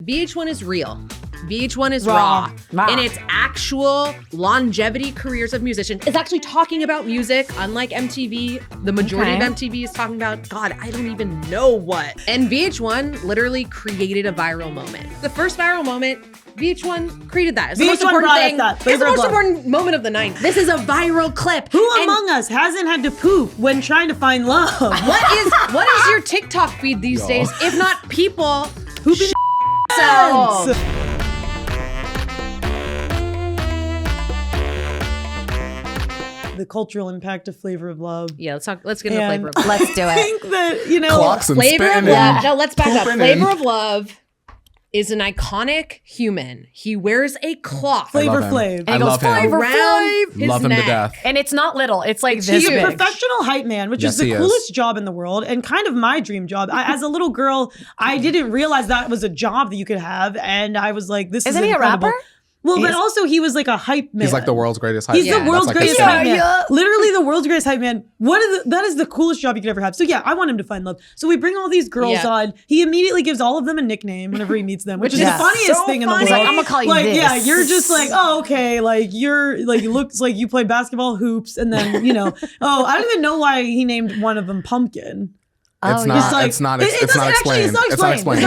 VH1 is real. VH1 is raw. In its actual longevity careers of musicians. It's actually talking about music, unlike MTV. The majority of MTV is talking about, God, I don't even know what. And VH1 literally created a viral moment. The first viral moment, VH1 created that. It's the most important thing. It's the most important moment of the night. This is a viral clip. Who among us hasn't had to poop when trying to find love? What is your TikTok feed these days, if not people pooping themselves? The cultural impact of Flavor of Love. Yeah, let's get into Flavor of Love. Let's do it. I think that, Flavor of Love. No, let's back up. Flavor of Love is an iconic human. He wears a cloth. Flavor Flav. And he goes, Flavor Flav. Love him to death. And it's not little. It's like this He's big. a professional hype man, which is the coolest job in the world and kind of my dream job. As a little girl, I didn't realize that was a job that you could have. And I was like, this is incredible. Isn't he a rapper? Well, but also he was like a hype man. He's like the world's greatest hype man. He's the world's greatest hype man. Literally the world's greatest hype man. That is the coolest job you could ever have. So yeah, I want him to find love. So we bring all these girls on. He immediately gives all of them a nickname whenever he meets them, which is the funniest thing in the world. He's like, I'm gonna call you this. Yeah, you're just like, oh, okay. Like you're like, it looks like you play basketball hoops. And then, oh, I don't even know why he named one of them Pumpkin. It's not explained. It's not explained.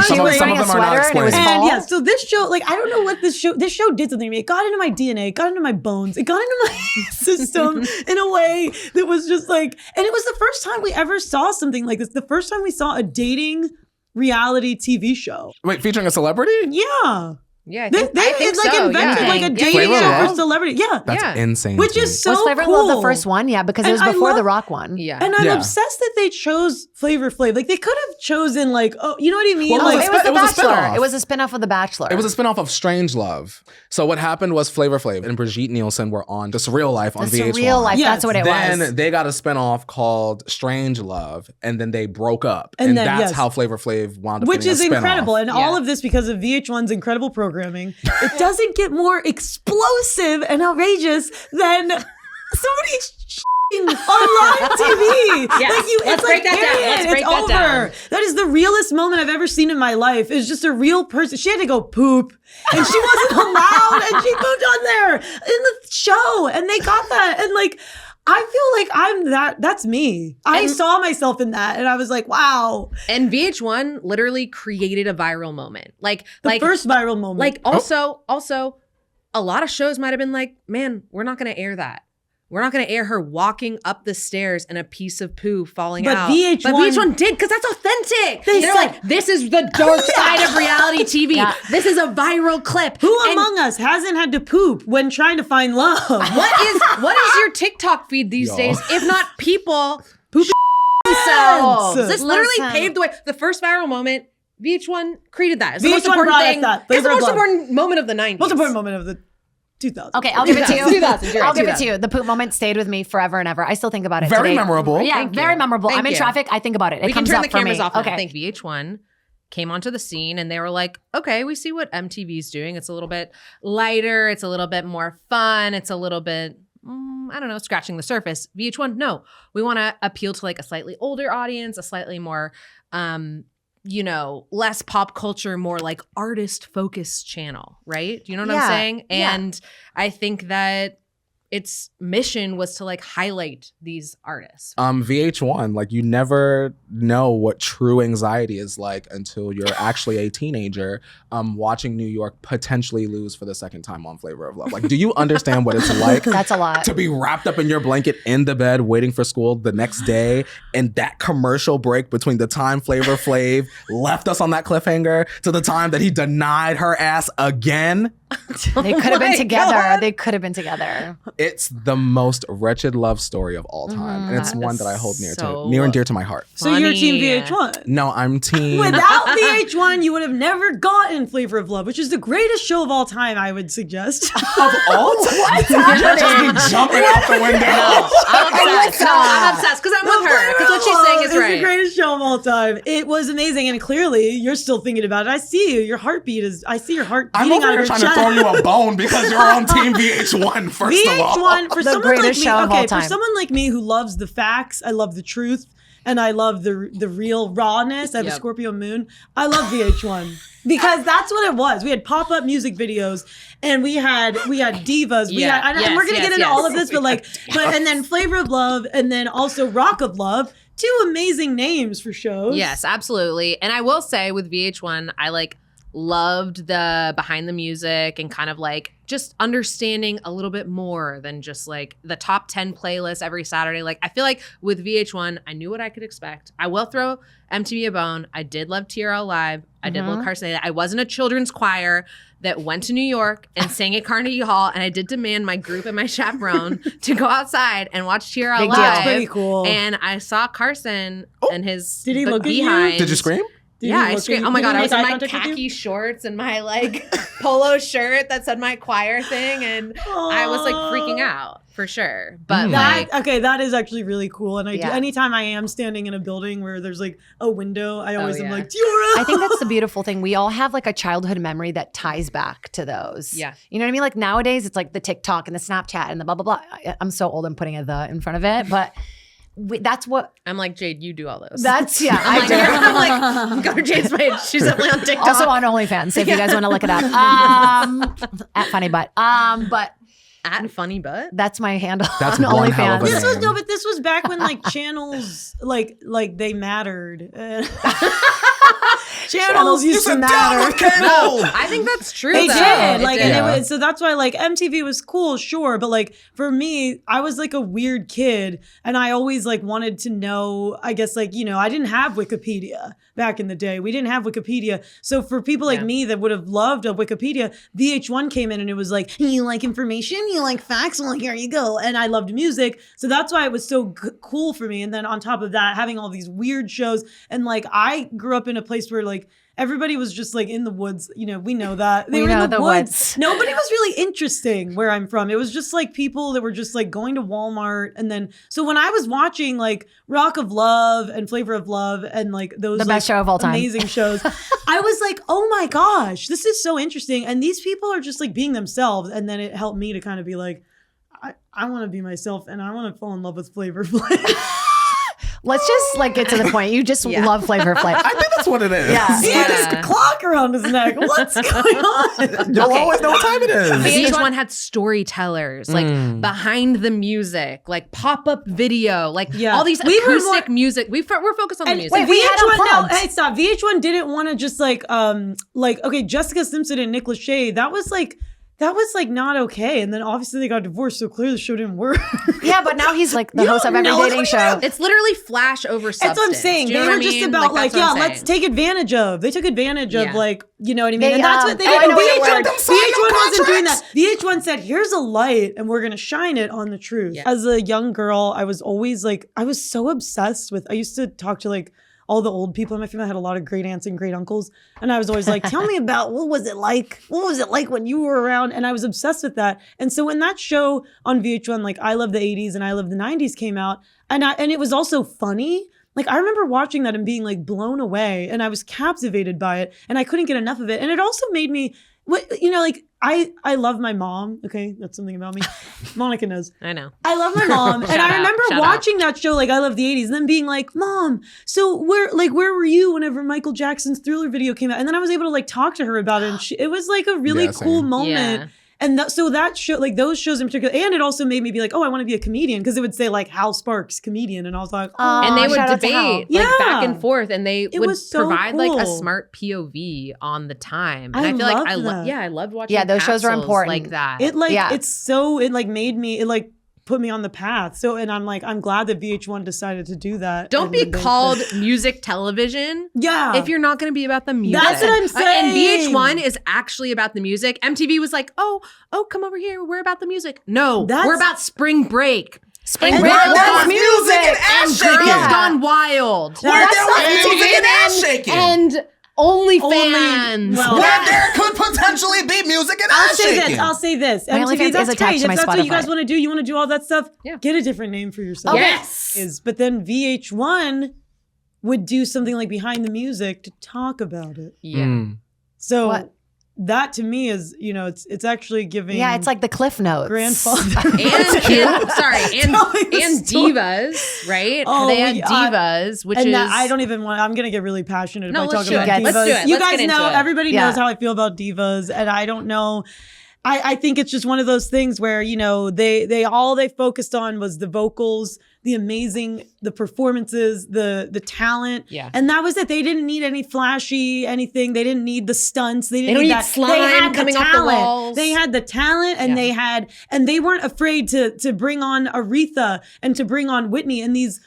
Some of them are not explained. And yeah, so this show, like, I don't know what this show did something to me. It got into my DNA, it got into my bones, it got into my system in a way that was just like, and it was the first time we ever saw something like this. The first time we saw a dating reality TV show. Wait, featuring a celebrity? Yeah. Yeah, they invented like a dating show for celebrity. Yeah, that's insane. Which is so cool. Was Flavor Love the first one? Yeah, because it was before the Rock one. Yeah, and I'm obsessed that they chose Flavor Flav. Like they could have chosen like, oh, you know what I mean? Well, like, it was The Bachelor. It was a spinoff of The Bachelor. It was a spinoff of Strange Love. So what happened was Flavor Flav and Brigitte Nielsen were on Just Real Life on VH1. Real Life. Yes. That's what it was. Then they got a spinoff called Strange Love, and then they broke up, and then, that's how Flavor Flav wound up. Which is incredible, and all of this because of VH1's incredible programming. It doesn't get more explosive and outrageous than somebody on live TV. Yes. Let's break that down. Let's break that down. That is the realest moment I've ever seen in my life. It's just a real person. She had to go poop, and she wasn't allowed, and she pooped on there in the show, and they got that, and like, I feel like I'm that's me. I saw myself in that and I was like, wow. And VH1 literally created a viral moment. Like first viral moment. Like also, a lot of shows might have been like, man, we're not gonna air that. We're not gonna air her walking up the stairs and a piece of poo falling out. But VH1 did, because that's authentic. They're like, this is the dark side of reality TV. Yeah. This is a viral clip. Who among us hasn't had to poop when trying to find love? What is your TikTok feed these days, if not people pooping themselves? This literally paved the way. The first viral moment, VH1 created that. It's the most important thing. It's the most important moment of the 90s. Most important moment of the 2000. Okay, I'll give it to you. 2000, I'll give it to you. The poop moment stayed with me forever and ever. I still think about it Very today. memorable. Yeah, very memorable. I'm in traffic. I think about it. We can turn the cameras off. Okay. I think VH1 came onto the scene and they were like, okay, we see what MTV's doing. It's a little bit lighter. It's a little bit more fun. It's a little bit, I don't know, scratching the surface. VH1, no. We want to appeal to like a slightly older audience, a slightly more, less pop culture, more like artist focused channel, right? Do you know what I'm saying? And I think that its mission was to like highlight these artists. VH1, like you never know what true anxiety is like until you're actually a teenager watching New York potentially lose for the second time on Flavor of Love. Like, do you understand what it's like? That's a lot. To be wrapped up in your blanket in the bed waiting for school the next day, and that commercial break between the time Flavor Flav left us on that cliffhanger to the time that he denied her ass again. They could have been together. God. They could have been together. It's the most wretched love story of all time. And it's one that I hold near and dear to my heart. So you're team VH1? No, I'm team... Without VH1, you would have never gotten Flavor of Love, which is the greatest show of all time, I would suggest. Of all time? What? You're just be jumping out the window. No, I'm obsessed because I'm with her. Because what she's saying is right. It's the greatest show of all time. It was amazing. And clearly, you're still thinking about it. I see you. Your heartbeat is... I see your heart beating out of your chest. Throw you a bone because you're on team VH1 first of all. For someone like me, for someone like me who loves the facts, I love the truth. and I love the real rawness. I have a Scorpio moon. I love VH1 because that's what it was. We had pop-up music videos, and we had Divas. And we're gonna get into all of this, and then Flavor of Love, and then also Rock of Love. 2 amazing names for shows. Yes, absolutely. And I will say with VH1, I loved the behind the music and kind of just understanding a little bit more than just the top 10 playlist every Saturday. I feel like with VH1, I knew what I could expect. I will throw MTV a bone. I did love TRL Live. I did love Carson. I wasn't a children's choir that went to New York and sang at Carnegie Hall, and I did demand my group and my chaperone to go outside and watch TRL Live. That's pretty cool. And I saw Carson and his Did he look behind. at you? Did you scream? I screamed. Oh my God, I was in my khaki khaki shorts and my polo shirt that said my choir thing. And I was freaking out for sure. But that is actually really cool. And I do, anytime I am standing in a building where there's a window, I always am Tiara. I think that's the beautiful thing. We all have a childhood memory that ties back to those. Yeah. You know what I mean? Nowadays it's the TikTok and the Snapchat and the blah, blah, blah. I'm so old, I'm putting a "the" in front of it. But that's what I'm Jade, you do all those. That's I'm go to Jade's page. She's definitely on TikTok. Also on OnlyFans, if you guys want to look it up. At Funny Butt. But at Funny Butt? That's my handle. That's on one hell OnlyFans. of a name. This was back when channels they mattered. Channels used to matter. No, I think that's true. They did. So that's why MTV was cool, sure, but for me, I was a weird kid, and I always wanted to know. I guess I didn't have Wikipedia back in the day. We didn't have Wikipedia, so for people like me that would have loved a Wikipedia, VH1 came in and it was you like information, you like facts, well here you go. And I loved music, so that's why it was so cool for me. And then on top of that, having all these weird shows, and I grew up in a place where everybody was just in the woods. We know that. They were in the woods. Nobody was really interesting where I'm from. It was just people that were just going to Walmart. And then, so when I was watching Rock of Love and Flavor of Love and those the best show of all time, amazing shows, I was oh my gosh, this is so interesting. And these people are just being themselves. And then it helped me to kind of be I want to be myself and I want to fall in love with Flavor Flav. Let's just get to the point. You just love Flavor Flav. I think that's what it is. Yeah. He had his clock around his neck. What's going on? You'll always know what time it is. VH1 had storytellers, behind the music, pop-up video, all these acoustic music. We're focused on the music. Wait, we had hey, stop. VH1 didn't want to just okay, Jessica Simpson and Nick Lachey, that was not okay. And then obviously they got divorced, so clearly the show didn't work. Yeah, but now he's the host of every dating show. It's literally flash over substance. That's what I'm saying. They were just about let's take advantage of. They took advantage of you know what I mean? And that's what they did. VH1 wasn't doing that. VH1 said, here's a light and we're going to shine it on the truth. Yeah. As a young girl, I was always I was so obsessed with, I used to talk to all the old people in my family. I had a lot of great aunts and great uncles. And I was always tell me about what was it like? What was it like when you were around? And I was obsessed with that. And so when that show on VH1, I Love the 80s and I Love the 90s came out, and it was also funny. I remember watching that and being blown away, and I was captivated by it, and I couldn't get enough of it. And it also made me, I love my mom. Okay, that's something about me. Monica knows. I know. I love my mom, and I remember watching that show, I Love the 80s, and then being Mom, so where were you whenever Michael Jackson's Thriller video came out? And then I was able to talk to her about it, and it was a really cool moment. Yeah. And so that show, those shows in particular, and it also made me be oh, I want to be a comedian, because it would say Hal Sparks, comedian, and I was and they would debate back and forth, and they would so provide cool. a smart POV on the time. And I feel I loved watching. Yeah, those shows are important like that. It it's so made me put me on the path. So, and I'm glad that VH1 decided to do that. Don't be called music television. Yeah. If you're not going to be about the music. That's what I'm saying. And VH1 is actually about the music. MTV was oh, come over here. We're about the music. No, we're about spring break. Spring break was music and ass shaking. Girls Gone Wild. Where there was music and ass shaking. And OnlyFans. Where there could potentially be music and ass shaking. I'll say this. My MTV, OnlyFans that's is attached great. to my If that's what you Spotify. guys want to do, you want to do all that stuff, get a different name for yourself. Yes. But then VH1 would do something behind the music to talk about it. Yeah. So What? that to me is, you know, it's actually giving. Yeah, it's like the Cliff Notes. grandfather. and Telling the story. Divas, right? Oh, They had Divas, which and is that, I don't even want. I'm gonna get really passionate if No, I let's talk do about it. divas. Let's do it. You Let's guys get into know. it. Everybody Yeah. knows how I feel about divas, and I don't know. I think it's just one of those things where, you know, they focused on was the vocals, the performances, the talent. Yeah. And that was it. They didn't need any flashy anything. They didn't need the stunts. They didn't don't need need that. slime They had coming the off the talent. walls. They had the talent and they weren't afraid to bring on Aretha and to bring on Whitney and these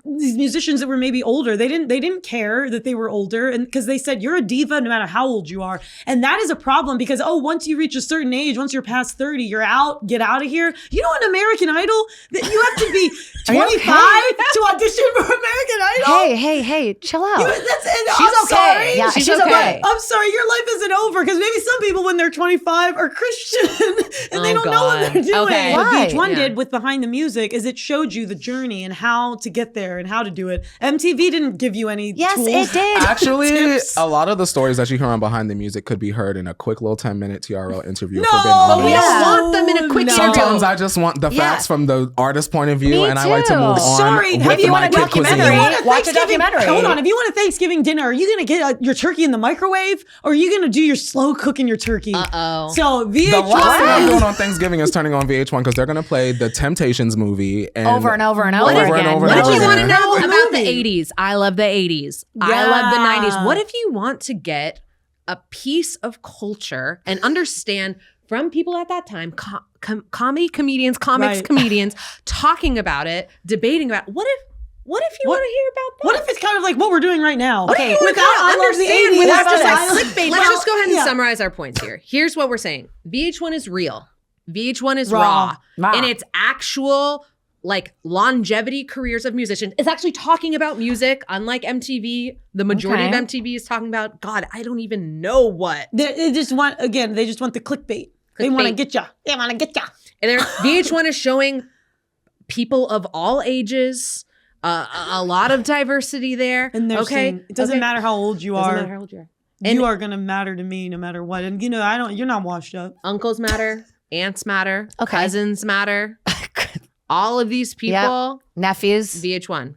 musicians that were maybe older. They didn't care that they were older, and because they said you're a diva no matter how old you are. And that is a problem because once you reach a certain age, once you're past 30, you're out, get out of here. You know, in American Idol, that you have to be 25 to audition for American Idol. Hey, chill out. I'm okay. sorry. Yeah, she's okay. I'm sorry, your life isn't over because maybe some people when they're 25 are Christian and they don't know what they're doing. Okay. What Right. VH1 Yeah. did with Behind the Music is it showed you the journey and how to get there and how to do it. MTV didn't give you any Yes, tools. it did. Actually, Tips. a lot of the stories that you hear on Behind the Music could be heard in a quick little 10-minute TRL interview. No, for being honest. But we don't want them in a quick interview. Sometimes I just want the facts from the artist's point of view, Me and I like to too. move on. Sorry, with have you my want a kid cuisine. documentary? If you want a Watch a Thanksgiving- documentary. Hold on. If you want a Thanksgiving dinner, are you going to get your turkey in the microwave or are you going to do your slow cooking your turkey? Uh-oh. So The last thing I'm VH1. doing on Thanksgiving is turning on VH1 because they're going to play the Temptations movie Over and over and Over over and again. over and What if over you want to again. know Incredible about the movie. 80s? I love the 80s. I love the 90s. What if you want to get a piece of culture and understand from people at that time, comics, comedians, Right. talking about it, debating about what if you want to hear about that? What if it's kind of like what we're doing right now? Okay, Without I love the understand 80s. without I just love like it. clickbait. Well, Let's just go ahead and yeah. summarize our points here. Here's what we're saying. VH1 is real. VH1 is Raw. raw. And it's actual like longevity careers of musicians. It's actually talking about music, unlike MTV. The majority of MTV is talking about, God, I don't even know what. They just want the clickbait. They want to get you. They want to get you. And VH1 is showing people of all ages, a lot of diversity there. And they're okay, saying, it doesn't matter how old you Doesn't are. matter how old you are. You are going to matter to me no matter what. And you know, you're not washed up. Uncles matter, aunts matter, Okay. cousins matter. All of these people, Nephews. VH1.